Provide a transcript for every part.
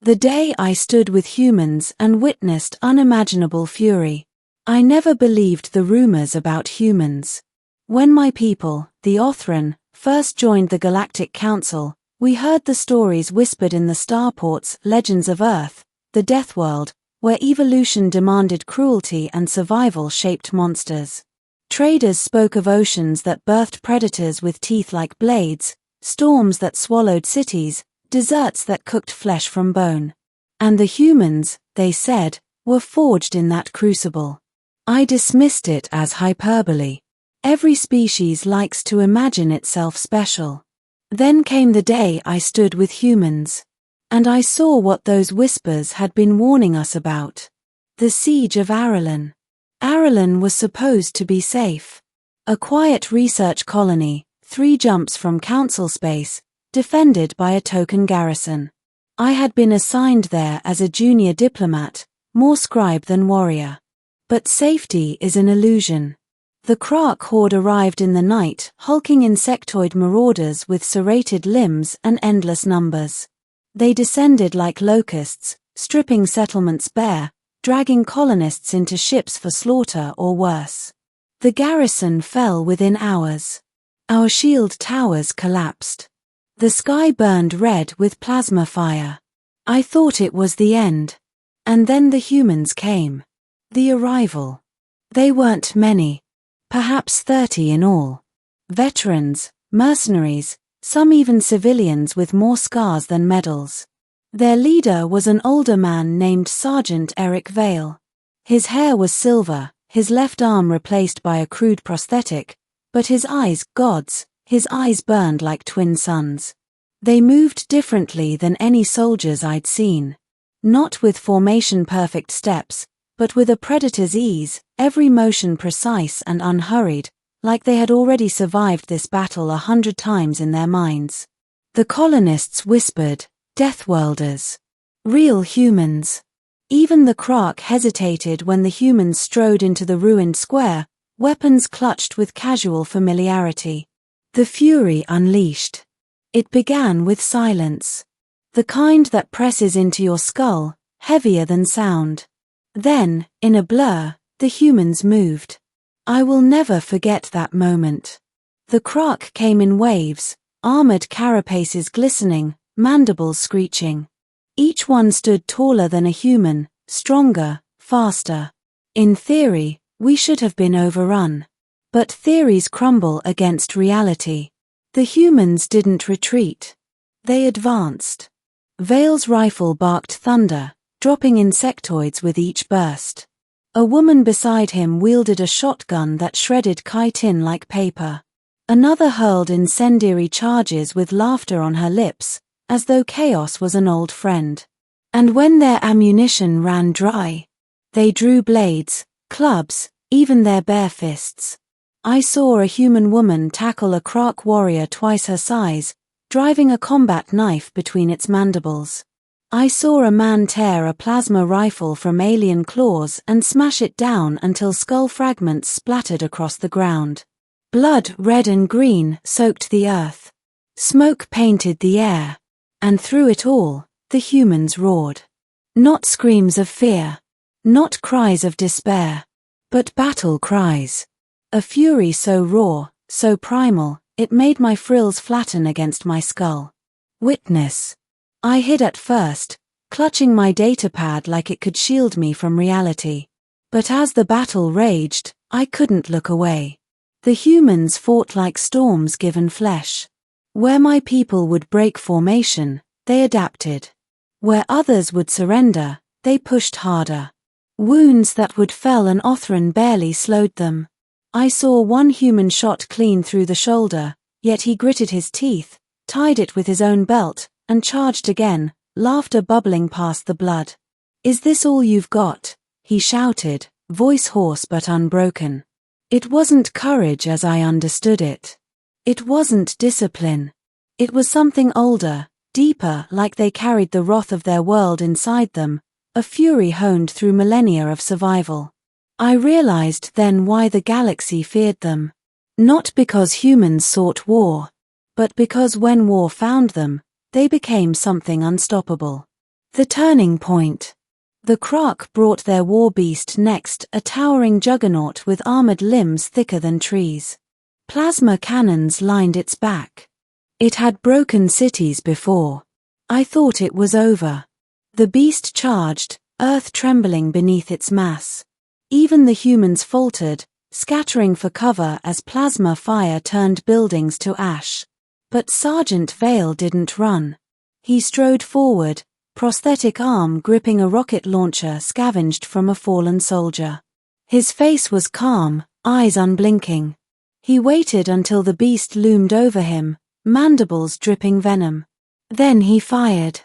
The day I stood with humans and witnessed unimaginable fury. I never believed the rumors about humans. When my people, the Othran, first joined the Galactic Council, we heard the stories whispered in the starports, legends of Earth, the Death World, where evolution demanded cruelty and survival shaped monsters. Traders spoke of oceans that birthed predators with teeth like blades, storms that swallowed cities, deserts that cooked flesh from bone. And the humans, they said, were forged in that crucible. I dismissed it as hyperbole. Every species likes to imagine itself special. Then came the day I stood with humans. And I saw what those whispers had been warning us about. The siege of Arelon. Arelon was supposed to be safe. A quiet research colony, 3 jumps from council space, defended by a token garrison. I had been assigned there as a junior diplomat, more scribe than warrior. But safety is an illusion. The Krak horde arrived in the night, hulking insectoid marauders with serrated limbs and endless numbers. They descended like locusts, stripping settlements bare, dragging colonists into ships for slaughter or worse. The garrison fell within hours. Our shield towers collapsed. The sky burned red with plasma fire. I thought it was the end. And then the humans came. The arrival. They weren't many. Perhaps 30 in all. Veterans, mercenaries, some even civilians with more scars than medals. Their leader was an older man named Sergeant Eric Vale. His hair was silver, his left arm replaced by a crude prosthetic, but his eyes, gods, his eyes burned like twin suns. They moved differently than any soldiers I'd seen. Not with formation-perfect steps, but with a predator's ease, every motion precise and unhurried, like they had already survived this battle 100 times in their minds. The colonists whispered, deathworlders. Real humans. Even the Krak hesitated when the humans strode into the ruined square, weapons clutched with casual familiarity. The fury unleashed. It began with silence. The kind that presses into your skull, heavier than sound. Then, in a blur, the humans moved. I will never forget that moment. The Krak came in waves, armored carapaces glistening, mandibles screeching. Each one stood taller than a human, stronger, faster. In theory, we should have been overrun. But theories crumble against reality. The humans didn't retreat. They advanced. Vale's rifle barked thunder, dropping insectoids with each burst. A woman beside him wielded a shotgun that shredded chitin like paper. Another hurled incendiary charges with laughter on her lips, as though chaos was an old friend. And when their ammunition ran dry, they drew blades, clubs, even their bare fists. I saw a human woman tackle a Krak warrior twice her size, driving a combat knife between its mandibles. I saw a man tear a plasma rifle from alien claws and smash it down until skull fragments splattered across the ground. Blood, red and green, soaked the earth. Smoke painted the air. And through it all, the humans roared. Not screams of fear. Not cries of despair. But battle cries. A fury so raw, so primal, it made my frills flatten against my skull. Witness. I hid at first, clutching my datapad like it could shield me from reality. But as the battle raged, I couldn't look away. The humans fought like storms given flesh. Where my people would break formation, they adapted. Where others would surrender, they pushed harder. Wounds that would fell an Othran barely slowed them. I saw one human shot clean through the shoulder, yet he gritted his teeth, tied it with his own belt, and charged again, laughter bubbling past the blood. "Is this all you've got?" he shouted, voice hoarse but unbroken. It wasn't courage as I understood it. It wasn't discipline. It was something older, deeper, like they carried the wrath of their world inside them, a fury honed through millennia of survival. I realized then why the galaxy feared them. Not because humans sought war, but because when war found them, they became something unstoppable. The turning point. The Krak brought their war beast next, a towering juggernaut with armored limbs thicker than trees. Plasma cannons lined its back. It had broken cities before. I thought it was over. The beast charged, earth trembling beneath its mass. Even the humans faltered, scattering for cover as plasma fire turned buildings to ash. But Sergeant Vale didn't run. He strode forward, prosthetic arm gripping a rocket launcher scavenged from a fallen soldier. His face was calm, eyes unblinking. He waited until the beast loomed over him, mandibles dripping venom. Then he fired.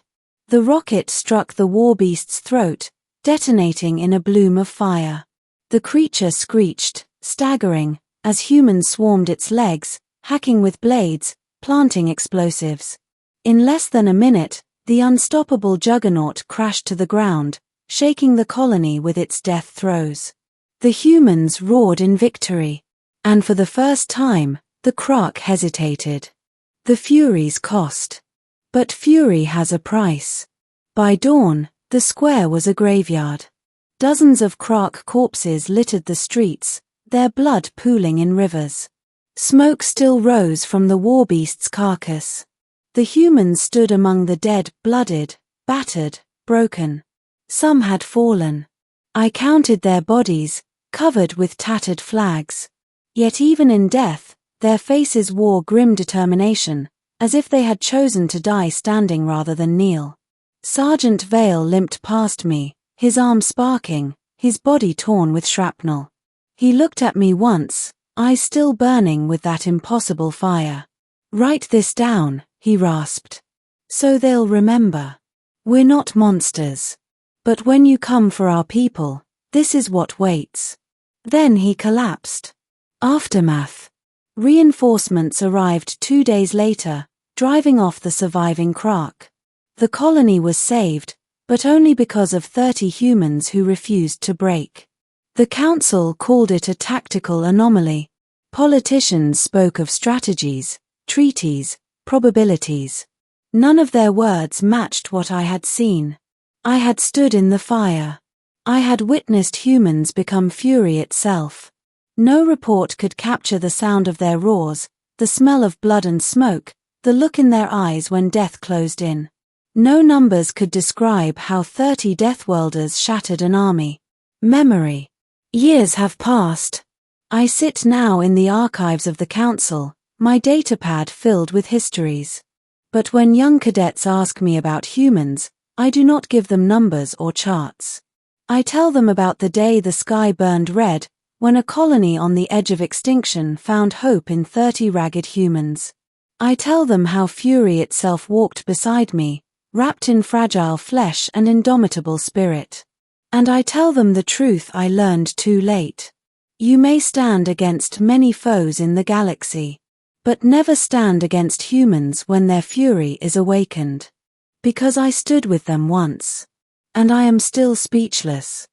The rocket struck the war beast's throat, detonating in a bloom of fire. The creature screeched, staggering, as humans swarmed its legs, hacking with blades, planting explosives. In less than a minute, the unstoppable juggernaut crashed to the ground, shaking the colony with its death throes. The humans roared in victory. And for the first time, the Krak hesitated. The Fury's cost. But Fury has a price. By dawn, the square was a graveyard. Dozens of Krak corpses littered the streets, their blood pooling in rivers. Smoke still rose from the war beast's carcass. The humans stood among the dead, blooded, battered, broken. Some had fallen. I counted their bodies, covered with tattered flags. Yet even in death, their faces wore grim determination, as if they had chosen to die standing rather than kneel. Sergeant Vale limped past me, his arm sparking, his body torn with shrapnel. He looked at me once, eyes still burning with that impossible fire. "Write this down," he rasped. "So they'll remember. We're not monsters. But when you come for our people, this is what waits." Then he collapsed. Aftermath. Reinforcements arrived 2 days later, driving off the surviving Krak. The colony was saved, but only because of 30 humans who refused to break. The council called it a tactical anomaly. Politicians spoke of strategies, treaties, probabilities. None of their words matched what I had seen. I had stood in the fire. I had witnessed humans become fury itself. No report could capture the sound of their roars, the smell of blood and smoke, the look in their eyes when death closed in. No numbers could describe how 30 deathworlders shattered an army. Memory. Years have passed. I sit now in the archives of the council, my datapad filled with histories. But when young cadets ask me about humans, I do not give them numbers or charts. I tell them about the day the sky burned red, when a colony on the edge of extinction found hope in 30 ragged humans. I tell them how Fury itself walked beside me, wrapped in fragile flesh and indomitable spirit. And I tell them the truth I learned too late. You may stand against many foes in the galaxy, but never stand against humans when their fury is awakened. Because I stood with them once. And I am still speechless.